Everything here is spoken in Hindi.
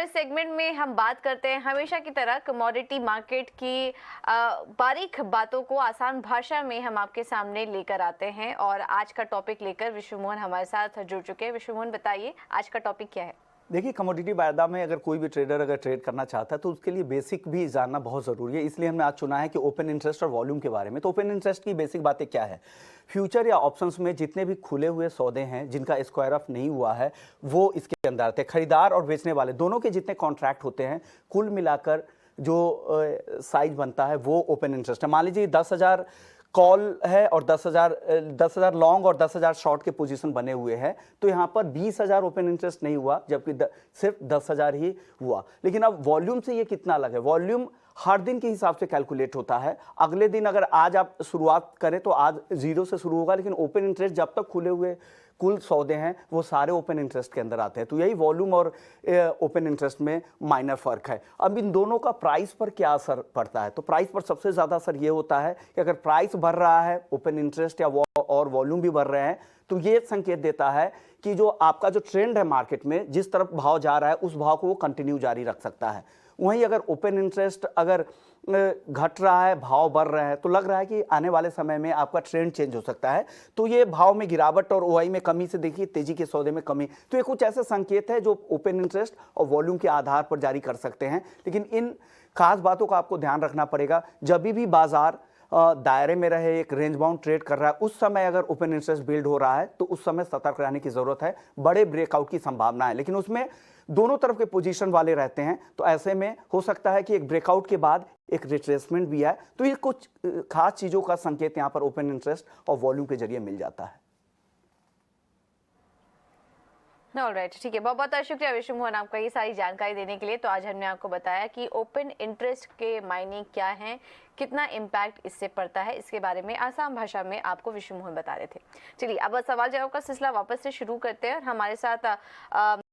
और इस सेगमेंट में हम बात करते हैं हमेशा की तरह कमोडिटी मार्केट की बारीक बातों को आसान भाषा में हम आपके सामने लेकर आते हैं। और आज का टॉपिक लेकर विश्वमोहन हमारे साथ जुड़ चुके हैं। विश्वमोहन, बताइए आज का टॉपिक क्या है? देखिए, कमोडिटी बाजार में अगर कोई भी ट्रेडर अगर ट्रेड करना चाहता है तो उसके लिए बेसिक भी जानना बहुत ज़रूरी है। इसलिए हमने आज चुना है कि ओपन इंटरेस्ट और वॉल्यूम के बारे में। तो ओपन इंटरेस्ट की बेसिक बातें क्या है? फ्यूचर या ऑप्शंस में जितने भी खुले हुए सौदे हैं जिनका स्क्वायर ऑफ नहीं हुआ है वो इसके अंदर आते हैं। खरीदार और बेचने वाले दोनों के जितने कॉन्ट्रैक्ट होते हैं कुल मिलाकर जो साइज बनता है वो ओपन इंटरेस्ट है। मान लीजिए 10,000 कॉल है और 10,000 लॉन्ग और 10,000 शॉर्ट के पोजीशन बने हुए हैं, तो यहाँ पर 20,000 ओपन इंटरेस्ट नहीं हुआ, जबकि सिर्फ 10,000 ही हुआ। लेकिन अब वॉल्यूम से ये कितना अलग है? वॉल्यूम हर दिन के हिसाब से कैलकुलेट होता है। अगले दिन अगर आज आप शुरुआत करें तो आज 0 से शुरू होगा, लेकिन ओपन इंटरेस्ट जब तक खुले हुए कुल सौदे हैं वो सारे ओपन इंटरेस्ट के अंदर आते हैं। तो यही वॉल्यूम और ओपन इंटरेस्ट में माइनर फर्क है। अब इन दोनों का प्राइस पर क्या असर पड़ता है? तो प्राइस पर सबसे ज़्यादा असर ये होता है कि अगर प्राइस बढ़ रहा है, ओपन इंटरेस्ट या और वॉल्यूम भी बढ़ रहे हैं, तो ये संकेत देता है कि जो आपका जो ट्रेंड है मार्केट में, जिस तरफ भाव जा रहा है उस भाव को वो कंटिन्यू जारी रख सकता है। वहीं अगर ओपन इंटरेस्ट अगर घट रहा है, भाव बढ़ रहे हैं, तो लग रहा है कि आने वाले समय में आपका ट्रेंड चेंज हो सकता है। तो ये भाव में गिरावट और ओआई में कमी से देखिए तेजी के सौदे में कमी, तो ये कुछ ऐसे संकेत है जो ओपन इंटरेस्ट और वॉल्यूम के आधार पर जारी कर सकते हैं। लेकिन इन खास बातों का आपको ध्यान रखना पड़ेगा। जब भी बाजार दायरे में रहे, एक रेंज बाउंड ट्रेड कर रहा है, उस समय अगर ओपन इंटरेस्ट बिल्ड हो रहा है तो उस समय सतर्क रहने की जरूरत है। बड़े ब्रेकआउट की संभावना है, लेकिन उसमें दोनों तरफ के पोजीशन वाले रहते हैं, तो ऐसे में हो सकता है कि एक ब्रेकआउट के बाद एक रिट्रेसमेंट भी है। तो ये कुछ खास चीजों का संकेत यहाँ पर ओपन इंटरेस्ट और वॉल्यूम के जरिए मिल जाता है। ऑलराइट, ठीक है। बहुत बहुत शुक्रिया विश्वमोहन आपका ये सारी जानकारी देने के लिए। तो आज हमने आपको बताया कि ओपन इंटरेस्ट के मायने क्या हैं, कितना इम्पैक्ट इससे पड़ता है, इसके बारे में आसान भाषा में आपको विश्वमोहन बता रहे थे। चलिए अब सवाल जवाब का सिलसिला वापस से शुरू करते हैं। हमारे साथ